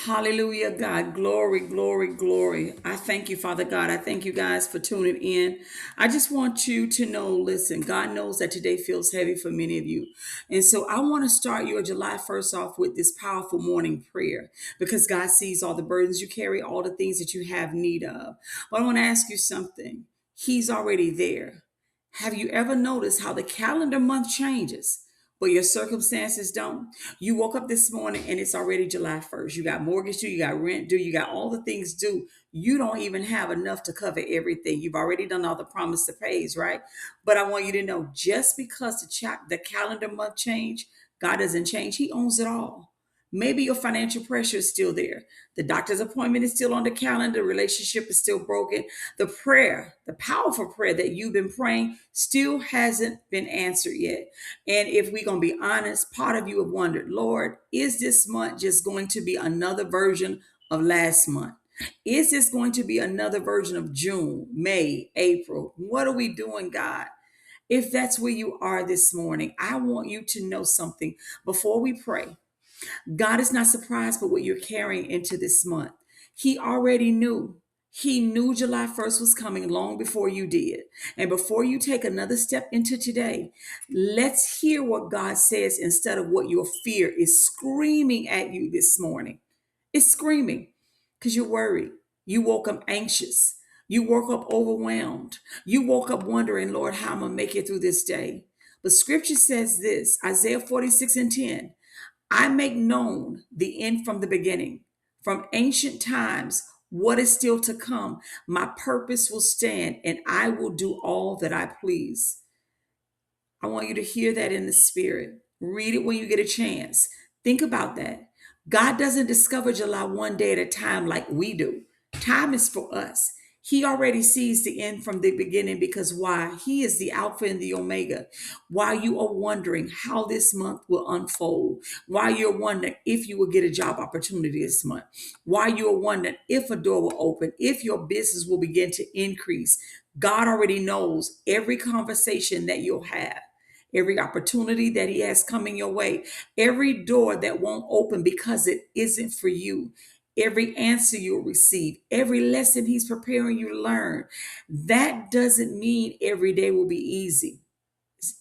Hallelujah, God. Glory, glory, glory. I thank you, Father God. I thank you guys for tuning in. I just want you to know, listen, God knows that today feels heavy for many of you. And so I want to start your July 1st off with this powerful morning prayer because God sees all the burdens you carry, all the things that you have need of. But I want to ask you something. He's already there. Have you ever noticed how the calendar month changes, but your circumstances don't? You woke up this morning and it's already July 1st. You got mortgage due, you got rent due, you got all the things due. You don't even have enough to cover everything. You've already done all the promise to pays, right? But I want you to know just because the calendar month change, God doesn't change. He owns it all. Maybe your financial pressure is still there. The doctor's appointment is still on the calendar. Relationship is still broken. The prayer, the powerful prayer that you've been praying still hasn't been answered yet. And if we're going to be honest, part of you have wondered, Lord, is this month just going to be another version of last month? Is this going to be another version of June, May, April? What are we doing, God? If that's where you are this morning, I want you to know something before we pray. God is not surprised by what you're carrying into this month. He already knew. He knew July 1st was coming long before you did. And before you take another step into today, let's hear what God says instead of what your fear is screaming at you this morning. It's screaming because you're worried. You woke up anxious. You woke up overwhelmed. You woke up wondering, Lord, how am I going to make it through this day? But scripture says this, Isaiah 46:10. I make known the end from the beginning, from ancient times, what is still to come. My purpose will stand, and I will do all that I please. I want you to hear that in the spirit. Read it when you get a chance. Think about that. God doesn't discover July one day at a time like we do. Time is for us. He already sees the end from the beginning because why? He is the Alpha and the Omega. While you are wondering how this month will unfold, while you're wondering if you will get a job opportunity this month, while you're wondering if a door will open, if your business will begin to increase, God already knows every conversation that you'll have, every opportunity that He has coming your way, every door that won't open because it isn't for you, every answer you'll receive, every lesson He's preparing you to learn. That doesn't mean every day will be easy.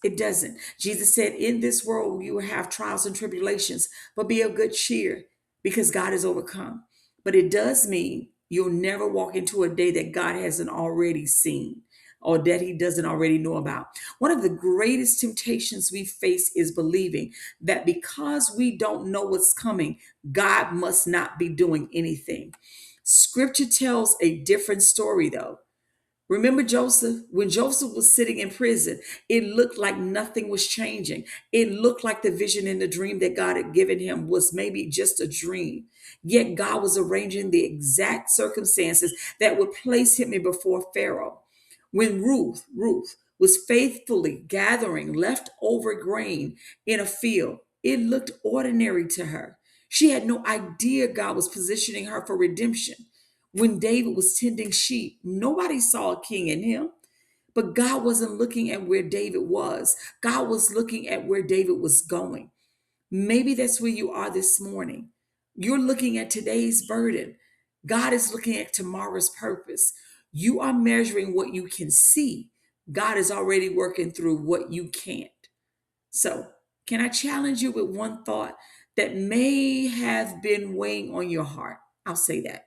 It doesn't. Jesus said, in this world, you will have trials and tribulations, but be of good cheer because God has overcome. But it does mean you'll never walk into a day that God hasn't already seen or that He doesn't already know about. One of the greatest temptations we face is believing that because we don't know what's coming, God must not be doing anything. Scripture tells a different story, though. Remember Joseph? When Joseph was sitting in prison, it looked like nothing was changing. It looked like the vision and the dream that God had given him was maybe just a dream. Yet God was arranging the exact circumstances that would place him in before Pharaoh. When Ruth was faithfully gathering leftover grain in a field, it looked ordinary to her. She had no idea God was positioning her for redemption. When David was tending sheep, nobody saw a king in him, but God wasn't looking at where David was. God was looking at where David was going. Maybe that's where you are this morning. You're looking at today's burden. God is looking at tomorrow's purpose. You are measuring what you can see. God is already working through what you can't. So, can I challenge you with one thought that may have been weighing on your heart? I'll say that.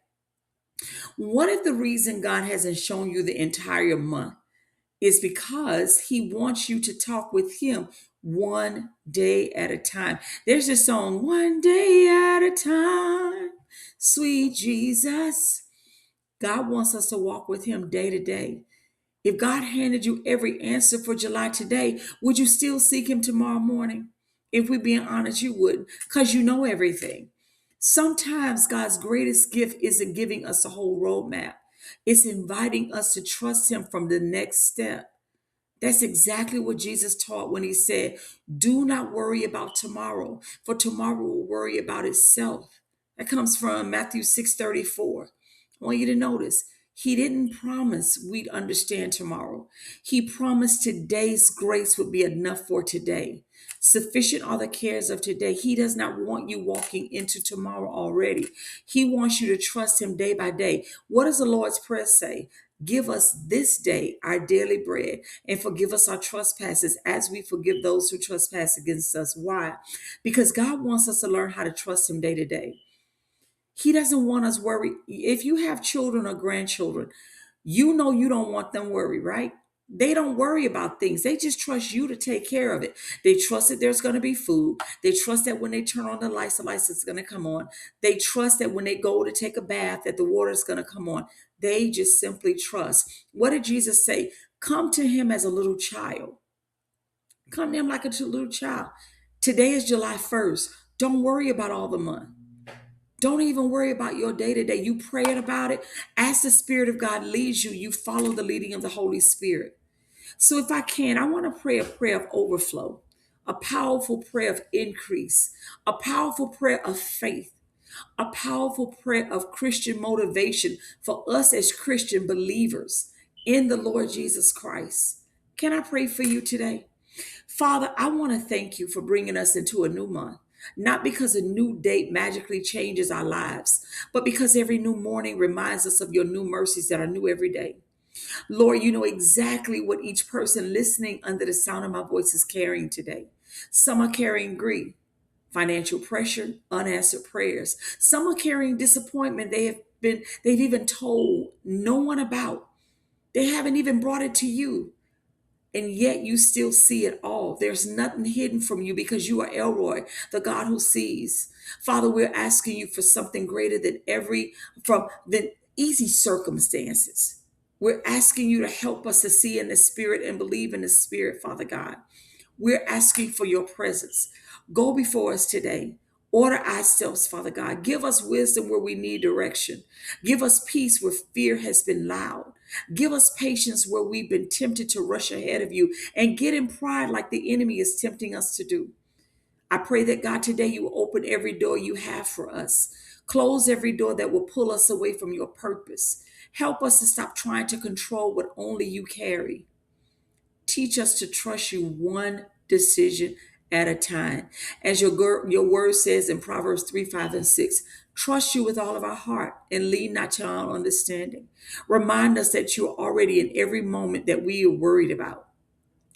What if the reason God hasn't shown you the entire month is because He wants you to talk with Him one day at a time? There's this song, One Day at a Time, Sweet Jesus. God wants us to walk with Him day to day. If God handed you every answer for July today, would you still seek Him tomorrow morning? If we're being honest, you wouldn't, because you know everything. Sometimes God's greatest gift isn't giving us a whole roadmap, it's inviting us to trust Him from the next step. That's exactly what Jesus taught when He said, do not worry about tomorrow, for tomorrow will worry about itself. That comes from Matthew 6:34. I want you to notice, He didn't promise we'd understand tomorrow. He promised today's grace would be enough for today. Sufficient are the cares of today. He does not want you walking into tomorrow already. He wants you to trust him day by day. What does the Lord's Prayer say? Give us this day our daily bread and forgive us our trespasses as we forgive those who trespass against us. Why? Because God wants us to learn how to trust him day to day. He doesn't want us worry. If you have children or grandchildren, you know you don't want them worried, right? They don't worry about things. They just trust you to take care of it. They trust that there's going to be food. They trust that when they turn on the lights is going to come on. They trust that when they go to take a bath, that the water is going to come on. They just simply trust. What did Jesus say? Come to him as a little child. Come to him like a little child. Today is July 1st. Don't worry about all the month. Don't even worry about your day to day. You praying about it. As the Spirit of God leads you, you follow the leading of the Holy Spirit. So if I can, I want to pray a prayer of overflow, a powerful prayer of increase, a powerful prayer of faith, a powerful prayer of Christian motivation for us as Christian believers in the Lord Jesus Christ. Can I pray for you today? Father, I want to thank you for bringing us into a new month. Not because a new date magically changes our lives, but because every new morning reminds us of your new mercies that are new every day. Lord, you know exactly what each person listening under the sound of my voice is carrying today. Some are carrying grief, financial pressure, unanswered prayers. Some are carrying disappointment they've even told no one about. They haven't even brought it to you. And yet you still see it all. There's nothing hidden from you because you are Elroy, the God who sees. Father, we're asking you for something greater than easy circumstances. We're asking you to help us to see in the spirit and believe in the spirit, Father God. We're asking for your presence. Go before us today. Order our steps, Father God. Give us wisdom where we need direction. Give us peace where fear has been loud. Give us patience where we've been tempted to rush ahead of you and get in pride like the enemy is tempting us to do. I pray that God, today you will open every door you have for us. Close every door that will pull us away from your purpose. Help us to stop trying to control what only you carry. Teach us to trust you one decision at a time. As your word says in Proverbs 3, 5, and 6, trust you with all of our heart and lean not to our own understanding. Remind us that you're already in every moment that we are worried about.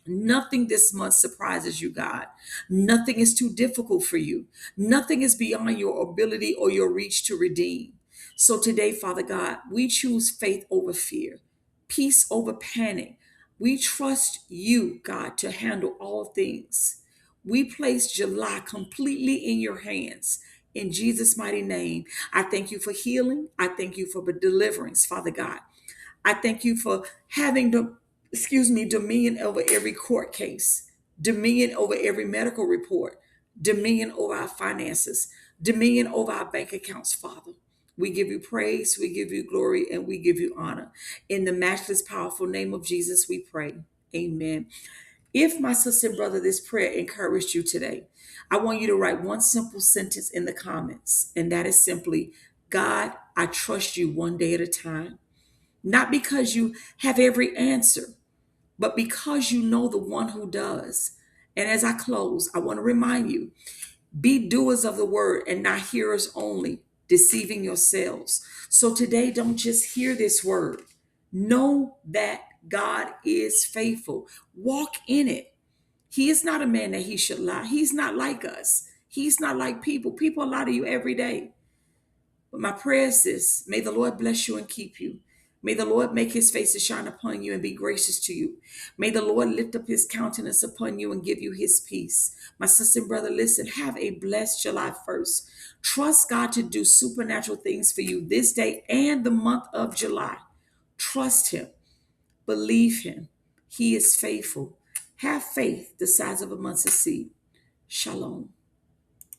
Nothing this month surprises you, God. Nothing is too difficult for you. Nothing is beyond your ability or your reach to redeem. So today, Father God, we choose faith over fear, peace over panic. We trust you, God, to handle all things. We place July completely in your hands. In Jesus' mighty name, I thank you for healing. I thank you for deliverance, Father God. I thank you for having dominion over every court case, dominion over every medical report, dominion over our finances, dominion over our bank accounts, Father. We give you praise, we give you glory, and we give you honor. In the matchless, powerful name of Jesus, we pray. Amen. If my sister and brother, this prayer encouraged you today, I want you to write one simple sentence in the comments, and that is simply, God, I trust you one day at a time. Not because you have every answer, but because you know the one who does. And as I close, I want to remind you, be doers of the word and not hearers only, deceiving yourselves. So today, don't just hear this word. Know that God is faithful. Walk in it. He is not a man that he should lie. He's not like us. He's not like people. People lie to you every day. But my prayer is this: may the Lord bless you and keep you. May the Lord make his face to shine upon you and be gracious to you. May the Lord lift up his countenance upon you and give you his peace. My sister and brother, listen, have a blessed July 1st. Trust God to do supernatural things for you this day and the month of July. Trust him. Believe him. He is faithful. Have faith the size of a mustard seed. Shalom.